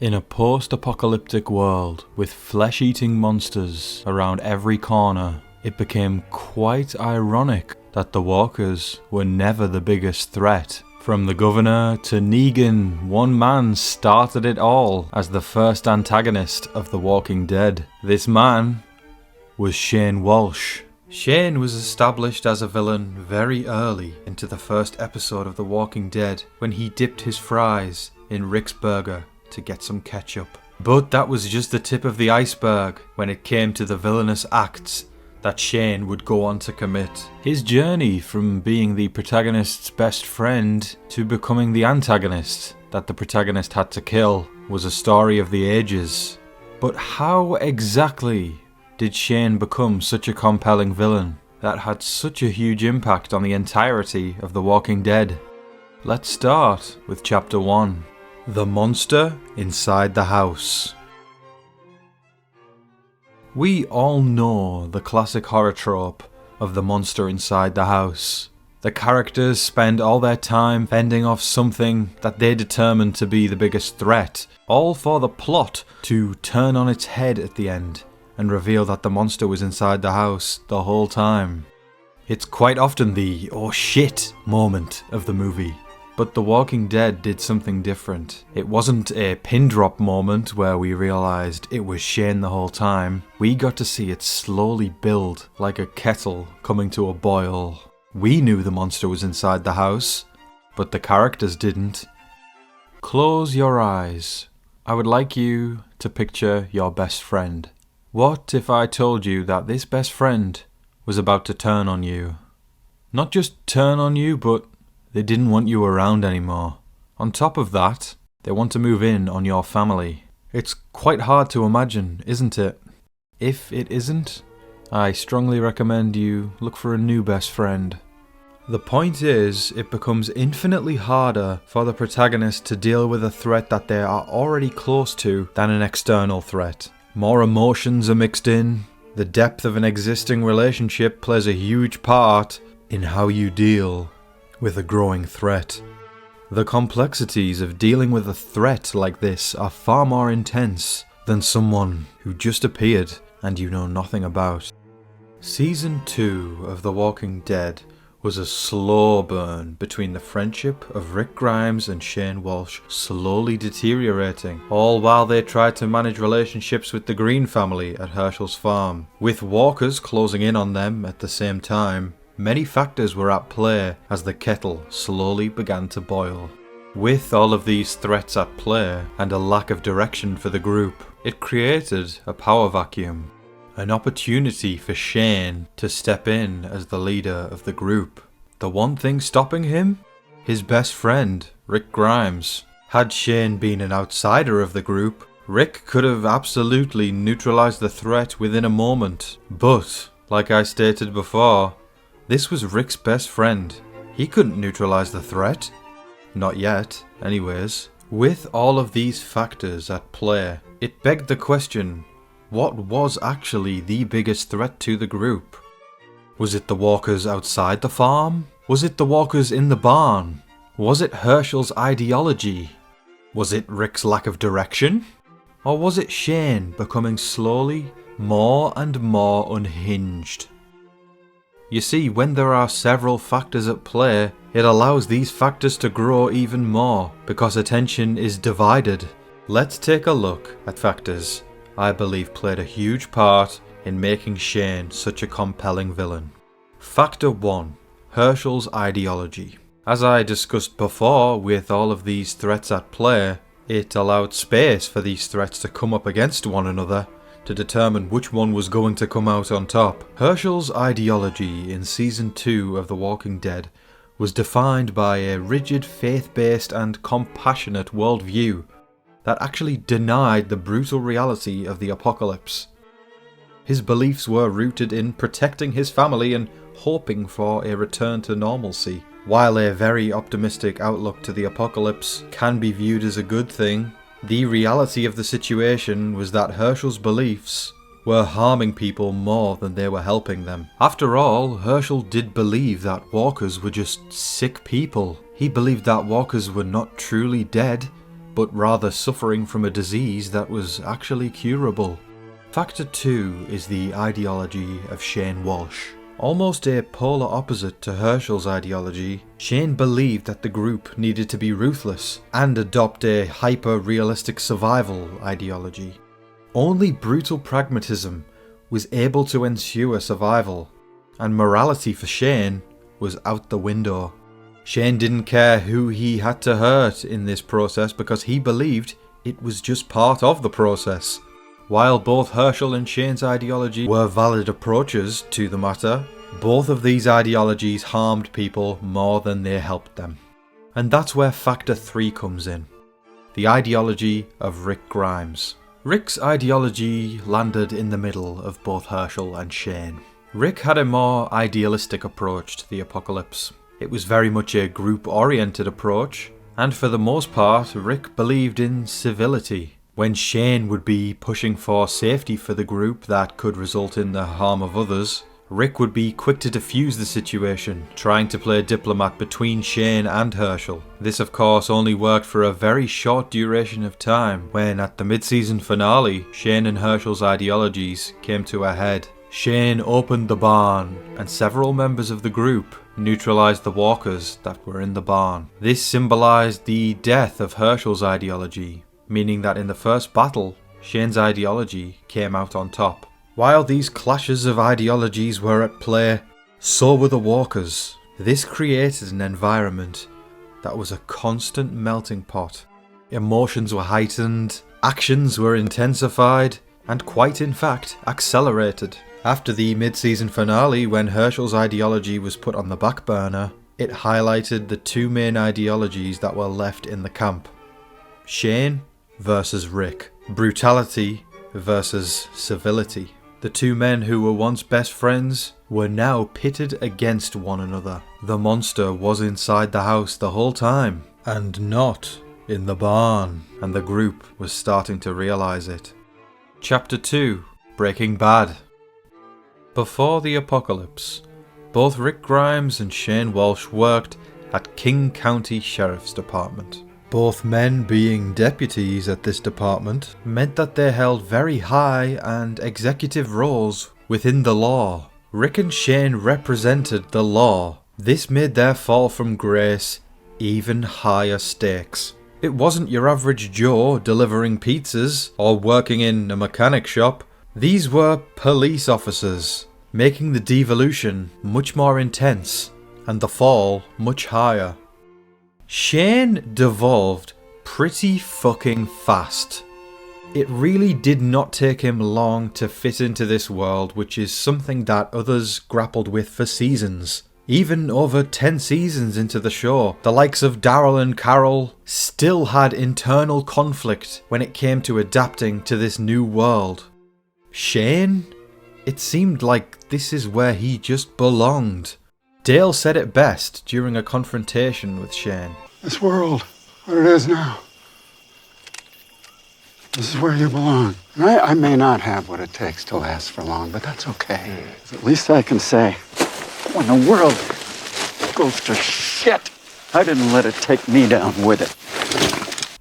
In a post-apocalyptic world with flesh-eating monsters around every corner, it became quite ironic that the walkers were never the biggest threat. From the governor to Negan, one man started it all as the first antagonist of The Walking Dead. This man was Shane Walsh. Shane was established as a villain very early into the first episode of The Walking Dead when he dipped his fries in Rick's burger to get some ketchup. But that was just the tip of the iceberg when it came to the villainous acts that Shane would go on to commit. His journey from being the protagonist's best friend to becoming the antagonist that the protagonist had to kill was a story of the ages. But how exactly did Shane become such a compelling villain that had such a huge impact on the entirety of The Walking Dead? Let's start with Chapter 1. The Monster Inside the House. We all know the classic horror trope of the monster inside the house. The characters spend all their time fending off something that they determine to be the biggest threat, all for the plot to turn on its head at the end and reveal that the monster was inside the house the whole time. It's quite often the "oh shit" moment of the movie. But The Walking Dead did something different. It wasn't a pin drop moment where we realised it was Shane the whole time. We got to see it slowly build like a kettle coming to a boil. We knew the monster was inside the house, but the characters didn't. Close your eyes. I would like you to picture your best friend. What if I told you that this best friend was about to turn on you? Not just turn on you, but they didn't want you around anymore. On top of that, they want to move in on your family. It's quite hard to imagine, isn't it? If it isn't, I strongly recommend you look for a new best friend. The point is, it becomes infinitely harder for the protagonist to deal with a threat that they are already close to than an external threat. More emotions are mixed in. The depth of an existing relationship plays a huge part in how you deal with a growing threat. The complexities of dealing with a threat like this are far more intense than someone who just appeared and you know nothing about. Season 2 of The Walking Dead was a slow burn between the friendship of Rick Grimes and Shane Walsh slowly deteriorating, all while they tried to manage relationships with the Green family at Herschel's farm. With walkers closing in on them at the same time, many factors were at play as the kettle slowly began to boil. With all of these threats at play and a lack of direction for the group, it created a power vacuum. An opportunity for Shane to step in as the leader of the group. The one thing stopping him? His best friend, Rick Grimes. Had Shane been an outsider of the group, Rick could have absolutely neutralized the threat within a moment. But, like I stated before, this was Rick's best friend. He couldn't neutralize the threat. Not yet, anyways. With all of these factors at play, it begged the question, what was actually the biggest threat to the group? Was it the walkers outside the farm? Was it the walkers in the barn? Was it Herschel's ideology? Was it Rick's lack of direction? Or was it Shane becoming slowly more and more unhinged? You see, when there are several factors at play, it allows these factors to grow even more because attention is divided. Let's take a look at factors I believe played a huge part in making Shane such a compelling villain. Factor 1. Herschel's ideology. As I discussed before, with all of these threats at play, it allowed space for these threats to come up against one another to determine which one was going to come out on top. Herschel's ideology in Season 2 of The Walking Dead was defined by a rigid faith-based and compassionate worldview that actually denied the brutal reality of the apocalypse. His beliefs were rooted in protecting his family and hoping for a return to normalcy. While a very optimistic outlook to the apocalypse can be viewed as a good thing, the reality of the situation was that Herschel's beliefs were harming people more than they were helping them. After all, Herschel did believe that walkers were just sick people. He believed that walkers were not truly dead, but rather suffering from a disease that was actually curable. Factor 2 is the ideology of Shane Walsh. Almost a polar opposite to Herschel's ideology, Shane believed that the group needed to be ruthless and adopt a hyper-realistic survival ideology. Only brutal pragmatism was able to ensure survival, and morality for Shane was out the window. Shane didn't care who he had to hurt in this process because he believed it was just part of the process. While both Herschel and Shane's ideology were valid approaches to the matter, both of these ideologies harmed people more than they helped them. And that's where Factor 3 comes in. The ideology of Rick Grimes. Rick's ideology landed in the middle of both Herschel and Shane. Rick had a more idealistic approach to the apocalypse. It was very much a group-oriented approach, and for the most part, Rick believed in civility. When Shane would be pushing for safety for the group that could result in the harm of others, Rick would be quick to defuse the situation, trying to play diplomat between Shane and Herschel. This of course only worked for a very short duration of time, when at the mid-season finale, Shane and Herschel's ideologies came to a head. Shane opened the barn, and several members of the group neutralized the walkers that were in the barn. This symbolized the death of Herschel's ideology, meaning that in the first battle, Shane's ideology came out on top. While these clashes of ideologies were at play, so were the walkers. This created an environment that was a constant melting pot. Emotions were heightened, actions were intensified, and quite in fact accelerated. After the mid-season finale, when Herschel's ideology was put on the back burner, it highlighted the two main ideologies that were left in the camp. Shane versus Rick. Brutality versus civility. The two men who were once best friends were now pitted against one another. The monster was inside the house the whole time, and not in the barn, and the group was starting to realise it. Chapter 2. Breaking Bad. Before the apocalypse, both Rick Grimes and Shane Walsh worked at King County Sheriff's Department. Both men being deputies at this department meant that they held very high and executive roles within the law. Rick and Shane represented the law. This made their fall from grace even higher stakes. It wasn't your average Joe delivering pizzas or working in a mechanic shop. These were police officers, making the devolution much more intense and the fall much higher. Shane devolved pretty fucking fast. It really did not take him long to fit into this world, which is something that others grappled with for seasons. Even over 10 seasons into the show, the likes of Daryl and Carol still had internal conflict when it came to adapting to this new world. Shane? It seemed like this is where he just belonged. Dale said it best during a confrontation with Shane. This world, what it is now, this is where you belong. And I may not have what it takes to last for long, but that's okay. At least I can say, when the world goes to shit, I didn't let it take me down with it.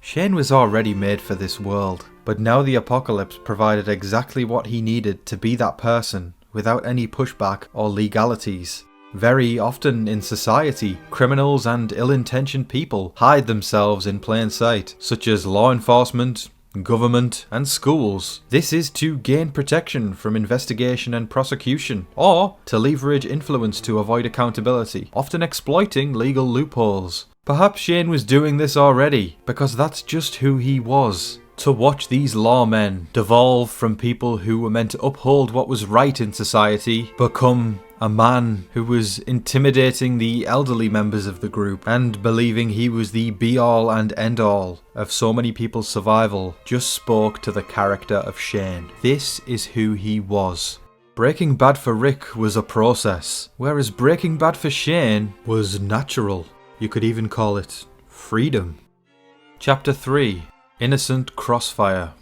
Shane was already made for this world, but now the apocalypse provided exactly what he needed to be that person without any pushback or legalities. Very often in society, criminals and ill-intentioned people hide themselves in plain sight, such as law enforcement, government, and schools. This is to gain protection from investigation and prosecution, or to leverage influence to avoid accountability, often exploiting legal loopholes. Perhaps Shane was doing this already, because that's just who he was. To watch these lawmen devolve from people who were meant to uphold what was right in society, become a man who was intimidating the elderly members of the group and believing he was the be-all and end-all of so many people's survival, just spoke to the character of Shane. This is who he was. Breaking Bad for Rick was a process, whereas Breaking Bad for Shane was natural. You could even call it freedom. Chapter 3. Innocent Crossfire.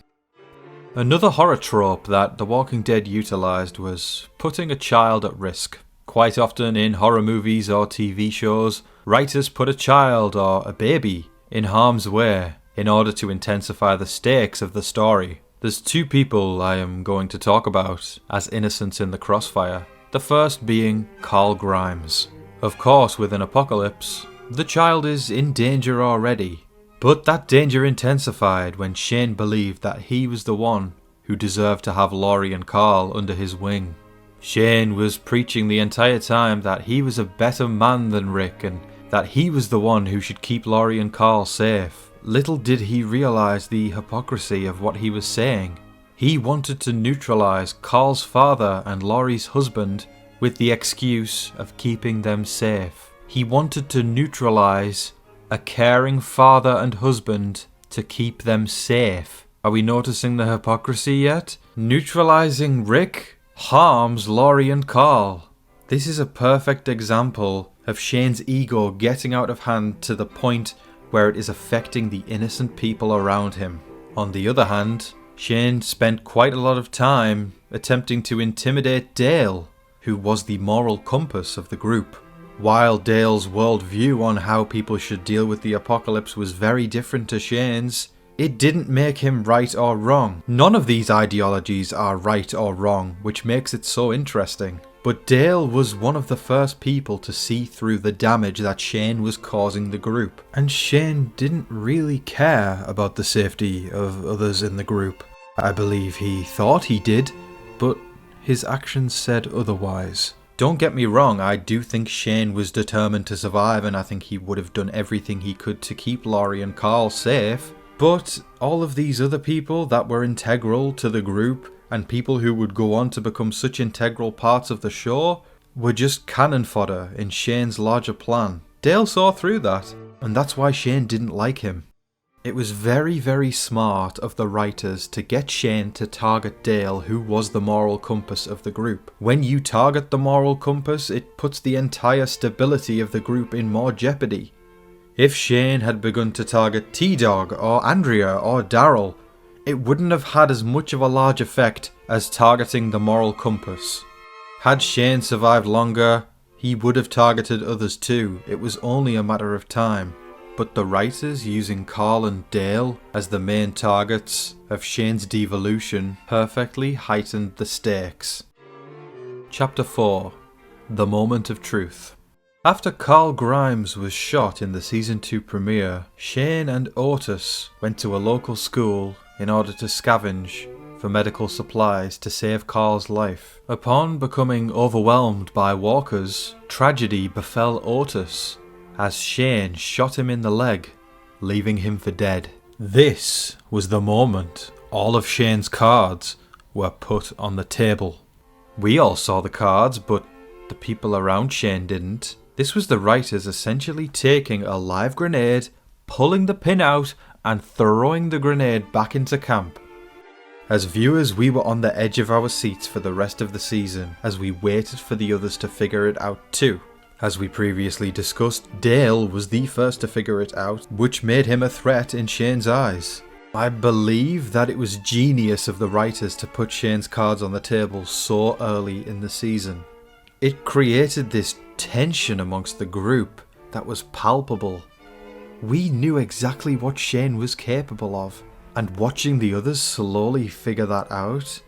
Another horror trope that The Walking Dead utilised was putting a child at risk. Quite often in horror movies or TV shows, writers put a child or a baby in harm's way. in order to intensify the stakes of the story. There's two people I am going to talk about as innocents in the crossfire. The first being Carl Grimes. Of course, with an apocalypse, the child is in danger already. But that danger intensified when Shane believed that he was the one who deserved to have Laurie and Carl under his wing. Shane was preaching the entire time that he was a better man than Rick and that he was the one who should keep Laurie and Carl safe. Little did he realise the hypocrisy of what he was saying. He wanted to neutralise Carl's father and Laurie's husband with the excuse of keeping them safe. He wanted to neutralise a caring father and husband to keep them safe. Are we noticing the hypocrisy yet? Neutralising Rick harms Laurie and Carl. This is a perfect example of Shane's ego getting out of hand to the point where it is affecting the innocent people around him. On the other hand, Shane spent quite a lot of time attempting to intimidate Dale, who was the moral compass of the group. While Dale's worldview on how people should deal with the apocalypse was very different to Shane's, it didn't make him right or wrong. None of these ideologies are right or wrong, which makes it so interesting. But Dale was one of the first people to see through the damage that Shane was causing the group. And Shane didn't really care about the safety of others in the group. I believe he thought he did, but his actions said otherwise. Don't get me wrong, I do think Shane was determined to survive and I think he would have done everything he could to keep Laurie and Carl safe. But all of these other people that were integral to the group and people who would go on to become such integral parts of the show were just cannon fodder in Shane's larger plan. Dale saw through that, and that's why Shane didn't like him. It was very, very smart of the writers to get Shane to target Dale, who was the moral compass of the group. When you target the moral compass, it puts the entire stability of the group in more jeopardy. If Shane had begun to target T-Dog or Andrea or Daryl, it wouldn't have had as much of a large effect as targeting the moral compass. Had Shane survived longer, he would have targeted others too. It was only a matter of time. But the writers using Carl and Dale as the main targets of Shane's devolution perfectly heightened the stakes. Chapter 4: The Moment of Truth. After Carl Grimes was shot in the Season 2 premiere, Shane and Otis went to a local school in order to scavenge for medical supplies to save Carl's life. Upon becoming overwhelmed by walkers, tragedy befell Otis as Shane shot him in the leg, leaving him for dead. This was the moment all of Shane's cards were put on the table. We all saw the cards, but the people around Shane didn't. This was the writers essentially taking a live grenade, pulling the pin out, and throwing the grenade back into camp. As viewers, we were on the edge of our seats for the rest of the season as we waited for the others to figure it out too. As we previously discussed, Dale was the first to figure it out, which made him a threat in Shane's eyes. I believe that it was genius of the writers to put Shane's cards on the table so early in the season. It created this tension amongst the group that was palpable. We knew exactly what Shane was capable of, and watching the others slowly figure that out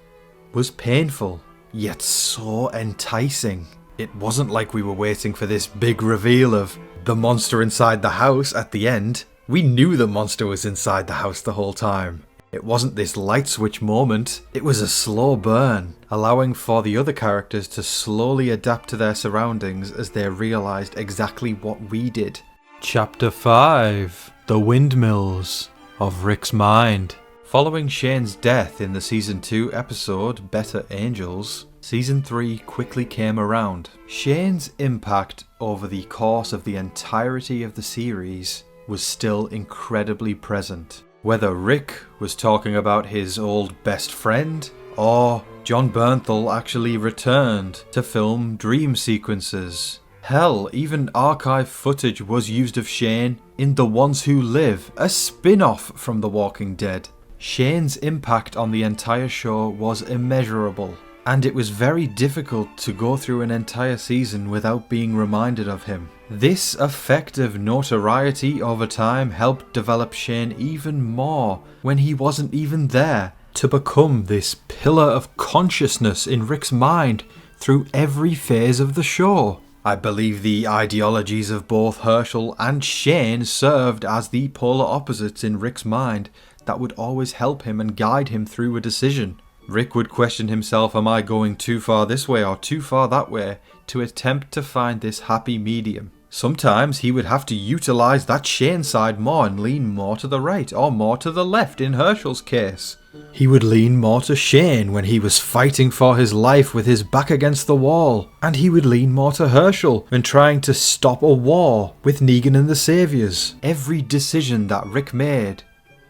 was painful, yet so enticing. It wasn't like we were waiting for this big reveal of the monster inside the house at the end. We knew the monster was inside the house the whole time. It wasn't this light switch moment, it was a slow burn, allowing for the other characters to slowly adapt to their surroundings as they realised exactly what we did. Chapter 5: The Windmills of Rick's Mind. Following Shane's death in the Season 2 episode Better Angels, Season 3 quickly came around. Shane's impact over the course of the entirety of the series was still incredibly present. Whether Rick was talking about his old best friend, or John Bernthal actually returned to film dream sequences. Hell, even archive footage was used of Shane in The Ones Who Live, a spin-off from The Walking Dead. Shane's impact on the entire show was immeasurable. and it was very difficult to go through an entire season without being reminded of him. This effective notoriety over time helped develop Shane even more when he wasn't even there, to become this pillar of consciousness in Rick's mind through every phase of the show. I believe the ideologies of both Herschel and Shane served as the polar opposites in Rick's mind that would always help him and guide him through a decision. Rick would question himself, am I going too far this way or too far that way, to attempt to find this happy medium. Sometimes he would have to utilise that Shane side more and lean more to the right or more to the left in Herschel's case. He would lean more to Shane when he was fighting for his life with his back against the wall, and he would lean more to Herschel when trying to stop a war with Negan and the Saviours. Every decision that Rick made,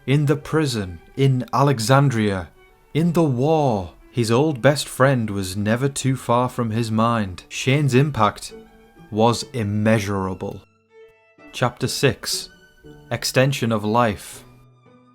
in the prison, in Alexandria, in the war, his old best friend was never too far from his mind. Shane's impact was immeasurable. Chapter 6: Extension of Life.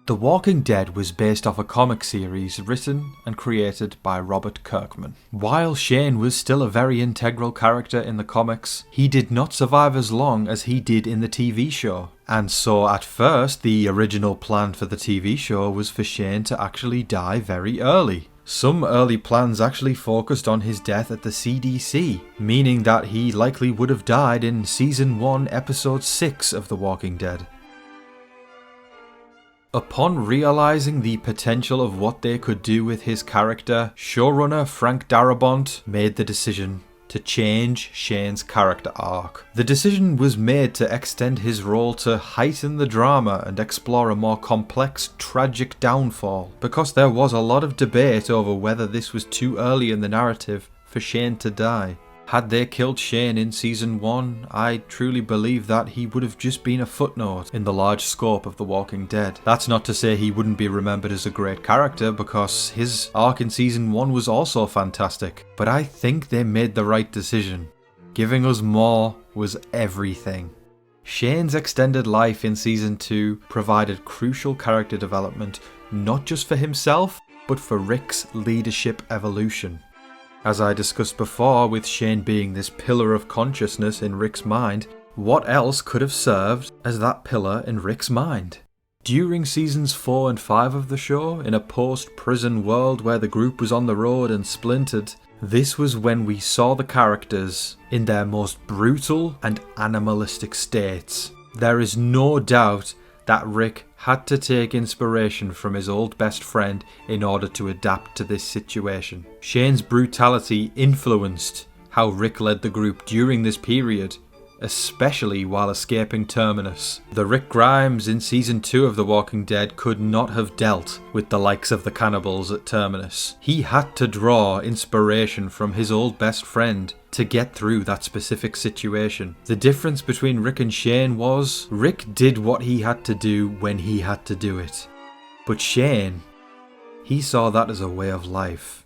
The Walking Dead was based off a comic series written and created by Robert Kirkman. While Shane was still a very integral character in the comics, he did not survive as long as he did in the TV show. And so at first, the original plan for the TV show was for Shane to actually die very early. Some early plans actually focused on his death at the CDC, meaning that he likely would have died in Season 1, Episode 6 of The Walking Dead. Upon realising the potential of what they could do with his character, showrunner Frank Darabont made the decision to change Shane's character arc. The decision was made to extend his role to heighten the drama and explore a more complex, tragic downfall, because there was a lot of debate over whether this was too early in the narrative for Shane to die. Had they killed Shane in Season 1, I truly believe that he would have just been a footnote in the large scope of The Walking Dead. That's not to say he wouldn't be remembered as a great character, because his arc in Season 1 was also fantastic. But I think they made the right decision. Giving us more was everything. Shane's extended life in Season 2 provided crucial character development, not just for himself, but for Rick's leadership evolution. As I discussed before, with Shane being this pillar of consciousness in Rick's mind, what else could have served as that pillar in Rick's mind? During Seasons 4 and 5 of the show, in a post-prison world where the group was on the road and splintered, this was when we saw the characters in their most brutal and animalistic states. There is no doubt that Rick had to take inspiration from his old best friend in order to adapt to this situation. Shane's brutality influenced how Rick led the group during this period, especially while escaping Terminus. The Rick Grimes in Season 2 of The Walking Dead could not have dealt with the likes of the cannibals at Terminus. He had to draw inspiration from his old best friend to get through that specific situation. The difference between Rick and Shane was, Rick did what he had to do when he had to do it. But Shane, he saw that as a way of life.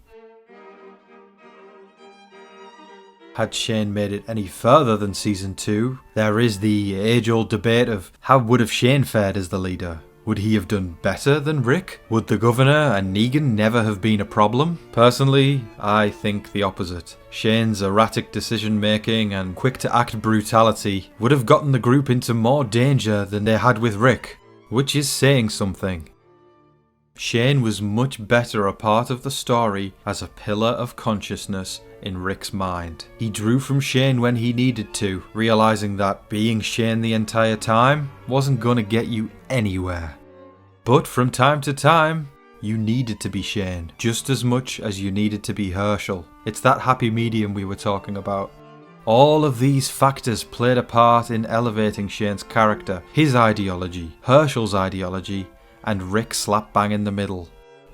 Had Shane made it any further than Season 2, there is the age-old debate of how would have Shane fared as the leader. Would he have done better than Rick? Would the Governor and Negan never have been a problem? Personally, I think the opposite. Shane's erratic decision-making and quick-to-act brutality would have gotten the group into more danger than they had with Rick, which is saying something. Shane was much better a part of the story as a pillar of consciousness in Rick's mind. He drew from Shane when he needed to, realising that being Shane the entire time wasn't gonna get you anywhere. But from time to time, you needed to be Shane, just as much as you needed to be Herschel. It's that happy medium we were talking about. All of these factors played a part in elevating Shane's character, his ideology, Herschel's ideology, and Rick slap bang in the middle.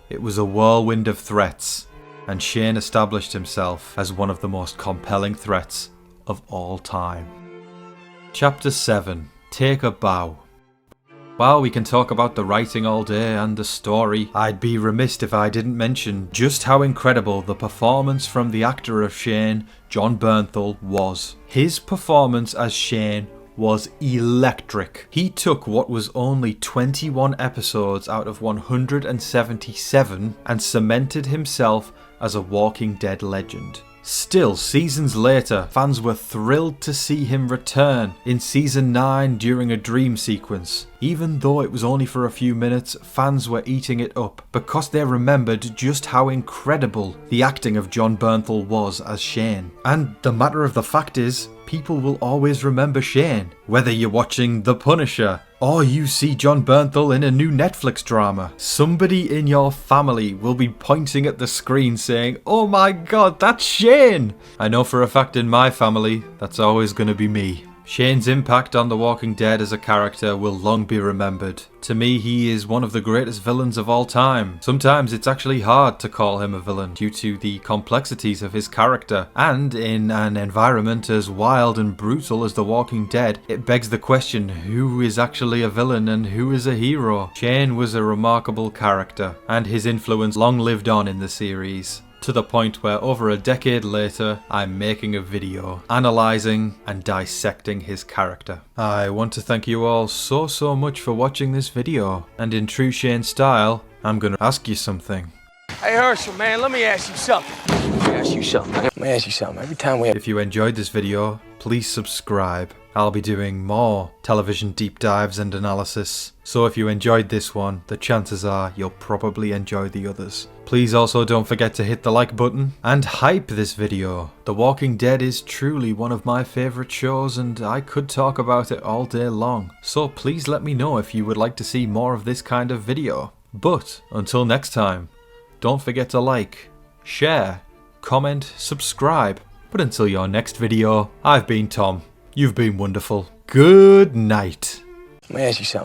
It was a whirlwind of threats, and Shane established himself as one of the most compelling threats of all time. Chapter 7: Take a Bow. While we can talk about the writing all day and the story, I'd be remiss if I didn't mention just how incredible the performance from the actor of Shane, John Bernthal, was. His performance as Shane was electric. He took what was only 21 episodes out of 177 and cemented himself as a Walking Dead legend. Still, seasons later, fans were thrilled to see him return in season 9 during a dream sequence. Even though it was only for a few minutes, fans were eating it up because they remembered just how incredible the acting of Jon Bernthal was as Shane. And the matter of the fact is, people will always remember Shane. Whether you're watching The Punisher, or you see Jon Bernthal in a new Netflix drama, somebody in your family will be pointing at the screen saying, "Oh my god, that's Shane!" I know for a fact in my family, that's always going to be me. Shane's impact on The Walking Dead as a character will long be remembered. To me, he is one of the greatest villains of all time. Sometimes it's actually hard to call him a villain due to the complexities of his character, and in an environment as wild and brutal as The Walking Dead, it begs the question, who is actually a villain and who is a hero? Shane was a remarkable character, and his influence long lived on in the series, to the point where over a decade later, I'm making a video analysing and dissecting his character. I want to thank you all so much for watching this video, and in true Shane style, I'm gonna ask you something. Hey Herschel, man, let me ask you something. Every time we If you enjoyed this video, please subscribe. I'll be doing more television deep dives and analysis, so if you enjoyed this one, the chances are you'll probably enjoy the others. Please also don't forget to hit the like button and hype this video. The Walking Dead is truly one of my favourite shows and I could talk about it all day long, so please let me know if you would like to see more of this kind of video. But until next time, don't forget to like, share, comment, subscribe. But until your next video, I've been Tom. You've been wonderful. Good night. Let me ask you something.